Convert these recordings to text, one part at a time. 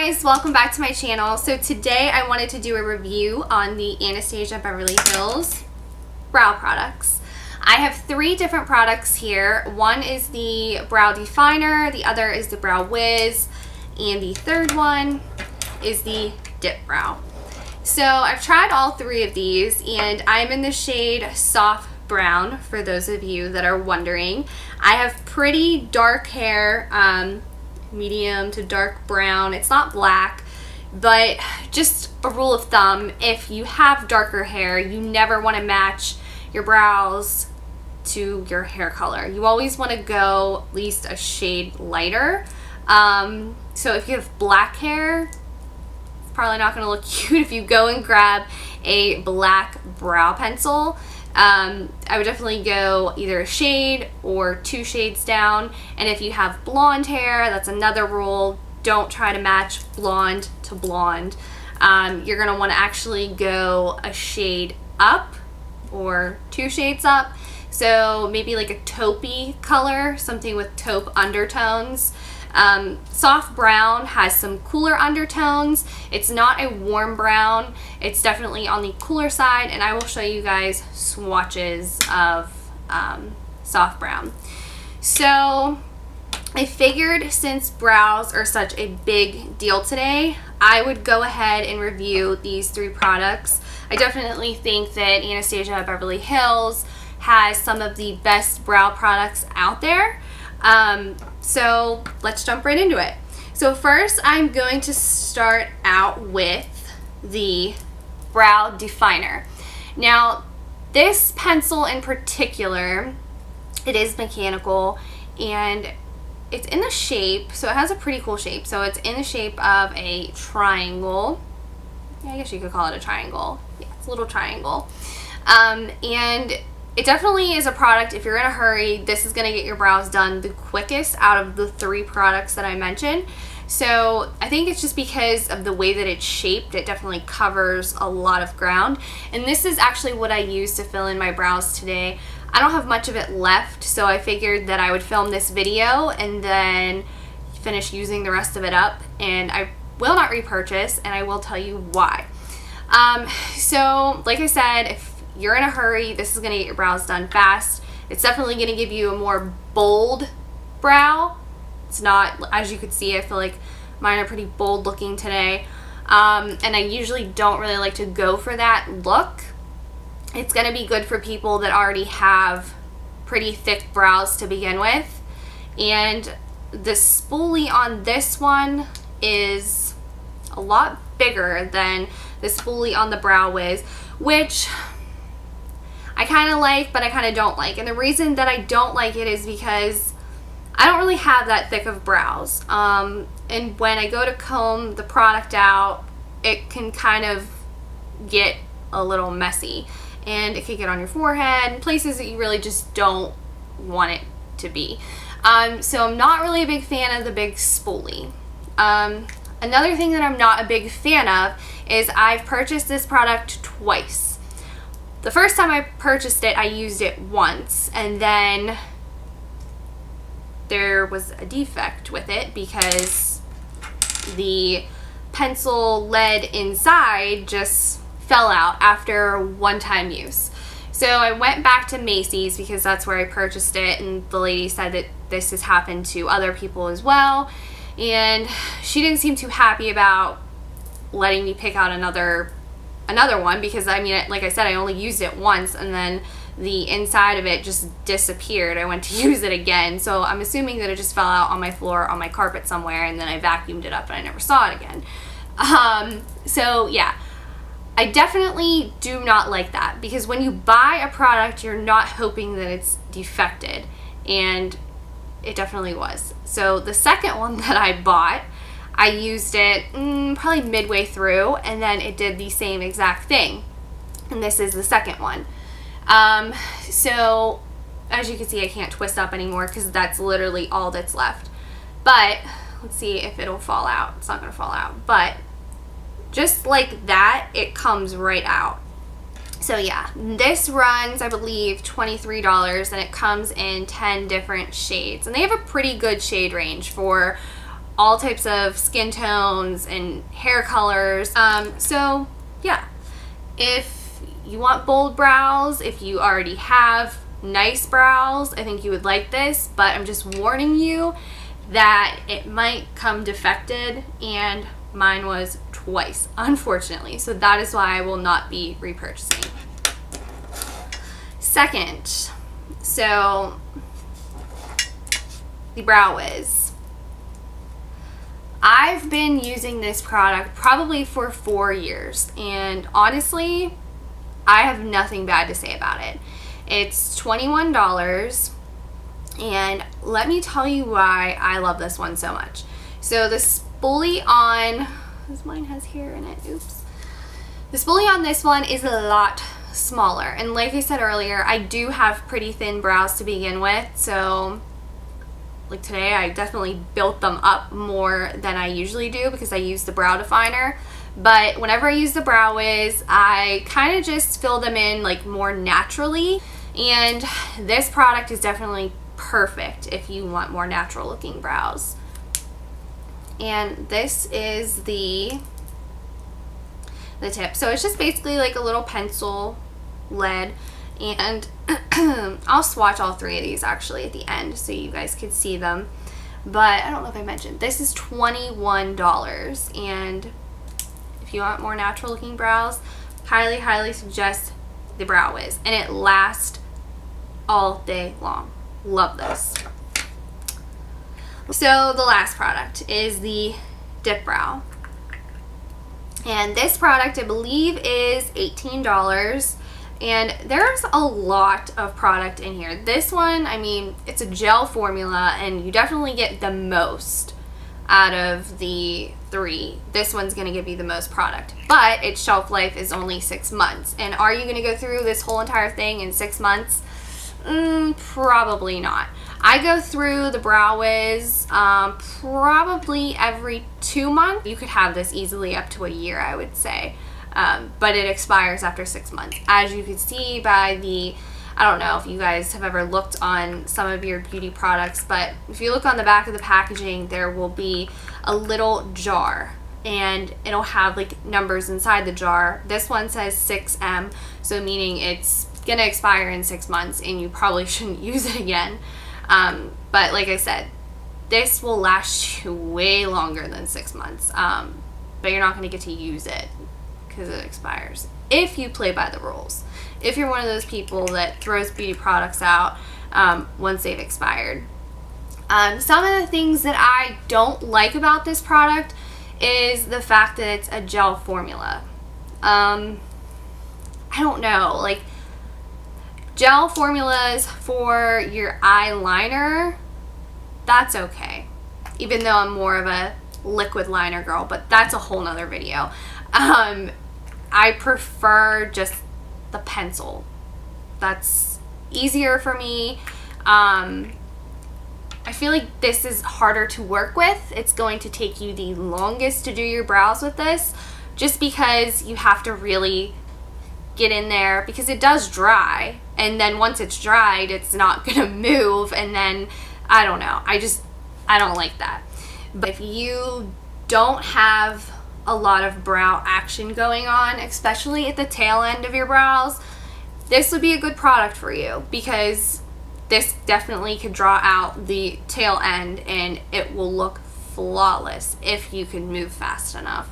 guys, welcome back to my channel. So today I wanted to do a review on the Anastasia Beverly Hills brow products. I have 3 different products here. One is the brow definer, the other is the Brow Wiz, and the third one is the dip brow. So I've tried all 3 of these and I'm in the shade soft brown for those of you that are wondering. I have pretty dark hair, medium to dark brown. It's not black, but just a rule of thumb, if you have darker hair, you never want to match your brows to your hair color. You always want to go at least a shade lighter. So if you have black hair, it's probably not going to look cute if you go and grab a black brow pencil. I would definitely go either a shade or 2 shades down. And if you have blonde hair, that's another rule. Don't try to match blonde to blonde. You're going to want to actually go a shade up or 2 shades up. So maybe like a taupey color, something with taupe undertones. Soft brown has some cooler undertones. It's not a warm brown. It's definitely on the cooler side, and I will show you guys swatches of soft brown. So I figured since brows are such a big deal today, I would go ahead and review these 3 products. I definitely think that Anastasia Beverly Hills has some of the best brow products out there. So let's jump right into it. So first I'm going to start out with the brow definer. Now this pencil in particular, it is mechanical and it's in the shape, so it has a pretty cool shape. So it's in the shape of a triangle. Yeah, I guess you could call it a triangle. Yeah, it's a little triangle. And it definitely is a product, if you're in a hurry, this is going to get your brows done the quickest out of the 3 products that I mentioned. So I think it's just because of the way that it's shaped, it definitely covers a lot of ground. And this is actually what I used to fill in my brows today. I don't have much of it left, so I figured that I would film this video and then finish using the rest of it up. And I will not repurchase, and I will tell you why. So like I said, if you're in a hurry, this is going to get your brows done fast. It's definitely going to give you a more bold brow. It's not, as you could see, I feel like mine are pretty bold looking today. And I usually don't really like to go for that look. It's going to be good for people that already have pretty thick brows to begin with. And the spoolie on this one is a lot bigger than the spoolie on the Brow Wiz, which I kind of like, but I kind of don't like. And the reason that I don't like it is because I don't really have that thick of brows. And when I go to comb the product out, it can kind of get a little messy. And it can get on your forehead, places that you really just don't want it to be. So I'm not really a big fan of the big spoolie. Another thing that I'm not a big fan of is I've purchased this product twice. The first time I purchased it, I used it once, and then there was a defect with it because the pencil lead inside just fell out after one-time use. So I went back to Macys because that's where I purchased it, and the lady said that this has happened to other people as well, and she didn't seem too happy about letting me pick out another one because, I mean, like I said, I only used it once and then the inside of it just disappeared. I went to use it again, so I'm assuming that it just fell out on my floor, on my carpet somewhere, and then I vacuumed it up and I never saw it again. So yeah, I definitely do not like that because when you buy a product, you're not hoping that it's defected, and it definitely was. So the second one that I bought, I used it probably midway through, and then it did the same exact thing. And this is the second one. So as you can see, I can't twist up anymore because that's literally all that's left. But let's see if it'll fall out. It's not going to fall out. But just like that, it comes right out. So yeah, this runs, I believe, $23, and it comes in 10 different shades. And they have a pretty good shade range for all types of skin tones and hair colors. So yeah, if you want bold brows, if you already have nice brows, I think you would like this, but I'm just warning you that it might come defected, and mine was twice, unfortunately. So that is why I will not be repurchasing. Second, so the Brow Wiz. I've been using this product probably for 4 years, and honestly, I have nothing bad to say about it. It's $21, and let me tell you why I love this one so much. So the spoolie on, this mine has hair in it, oops. The spoolie on this one is a lot smaller, and like I said earlier, I do have pretty thin brows to begin with, so like today I definitely built them up more than I usually do because I use the brow definer. But whenever I use the Brow Wiz, I kind of just fill them in like more naturally, and this product is definitely perfect if you want more natural looking brows. And this is the tip. So it's just basically like a little pencil lead, and I'll swatch all 3 of these actually at the end so you guys could see them. But I don't know if I mentioned, this is $21, and if you want more natural looking brows, highly suggest the Brow Wiz, and it lasts all day long. Love this. So the last product is the Dip Brow, and this product I believe is $18, and there's a lot of product in here. This one, I mean, it's a gel formula, and you definitely get the most out of the 3. This one's going to give you the most product, but its shelf life is only 6 months. And are you going to go through this whole entire thing in 6 months? Probably not. I go through the Brow Wiz probably every 2 months. You could have this easily up to a year, I would say, but it expires after 6 months. As you can see by the, I don't know if you guys have ever looked on some of your beauty products, but if you look on the back of the packaging, there will be a little jar, and it'll have like numbers inside the jar. This one says 6M, so meaning it's gonna expire in 6 months, and you probably shouldn't use it again. But like I said, this will last you way longer than 6 months, but you're not gonna get to use it because it expires if you play by the rules. If you're one of those people that throws beauty products out once they've expired. Some of the things that I don't like about this product is the fact that it's a gel formula. I don't know, like gel formulas for your eyeliner, that's okay. Even though I'm more of a liquid liner girl, but that's a whole nother video. I prefer just the pencil. That's easier for me. I feel like this is harder to work with. It's going to take you the longest to do your brows with this, just because you have to really get in there, because it does dry, and then once it's dried, it's not gonna move, and then I don't know, I don't like that. But if you don't have a lot of brow action going on, especially at the tail end of your brows, this would be a good product for you, because this definitely could draw out the tail end and it will look flawless if you can move fast enough.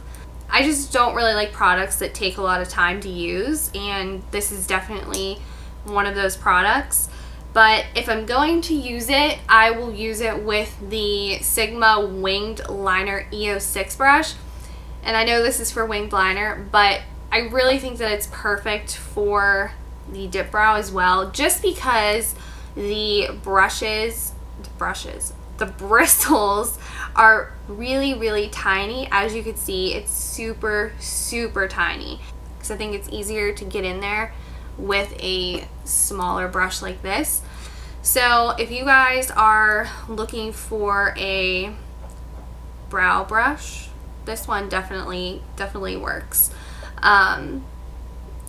I just don't really like products that take a lot of time to use, and this is definitely one of those products. But if I'm going to use it, I will use it with the Sigma Winged Liner EO6 brush. And I know this is for winged liner, but I really think that it's perfect for the dip brow as well, just because the bristles are really tiny. As you can see, it's super tiny. So I think it's easier to get in there with a smaller brush like this. So if you guys are looking for a brow brush, this one definitely works. And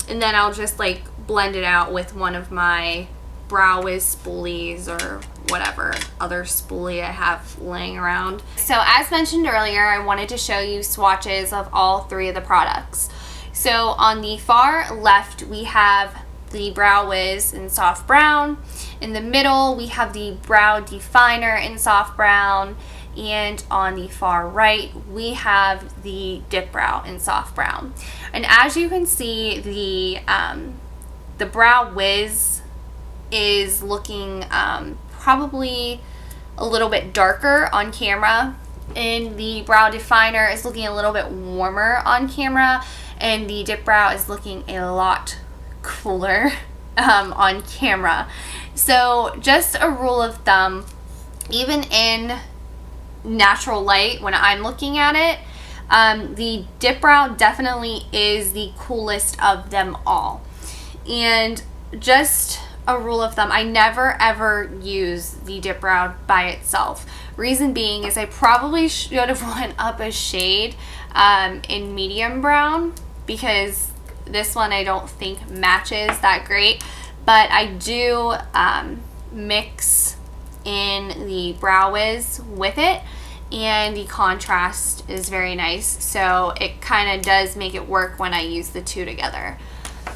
then I'll just like blend it out with one of my Brow Wiz spoolies or whatever other spoolie I have laying around. So as mentioned earlier, I wanted to show you swatches of all 3 of the products. So on the far left, we have the Brow Wiz in soft brown. In the middle, we have the brow definer in soft brown. And on the far right, we have the dip brow in soft brown. And as you can see, the Brow Wiz is looking probably a little bit darker on camera, and the brow definer is looking a little bit warmer on camera, and the dip brow is looking a lot cooler on camera. So just a rule of thumb, even in natural light when I'm looking at it, the dip brow definitely is the coolest of them all. And just a rule of thumb, I never ever use the dip brow by itself. Reason being is I probably should have went up a shade in medium brown, because this one I don't think matches that great, but I do mix in the Brow Wiz with it, and the contrast is very nice, so it kind of does make it work when I use the 2 together.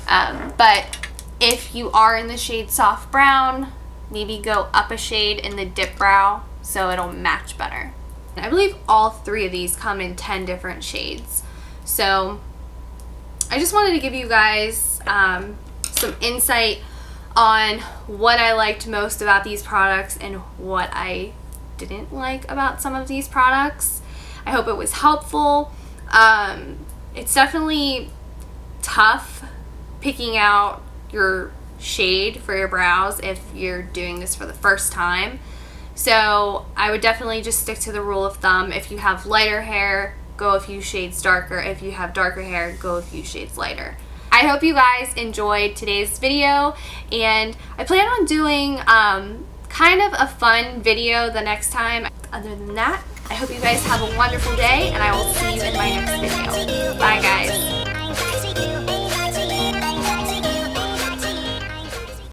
But if you are in the shade soft brown, maybe go up a shade in the dip brow so it'll match better. And I believe all 3 of these come in 10 different shades. So I just wanted to give you guys some insight on what I liked most about these products and what I didn't like about some of these products. I hope it was helpful. It's definitely tough picking out your shade for your brows if you're doing this for the first time. So I would definitely just stick to the rule of thumb. If you have lighter hair, go a few shades darker. If you have darker hair, go a few shades lighter. I hope you guys enjoyed today's video, and I plan on doing kind of a fun video the next time. Other than that, I hope you guys have a wonderful day, and I will see you in my next video.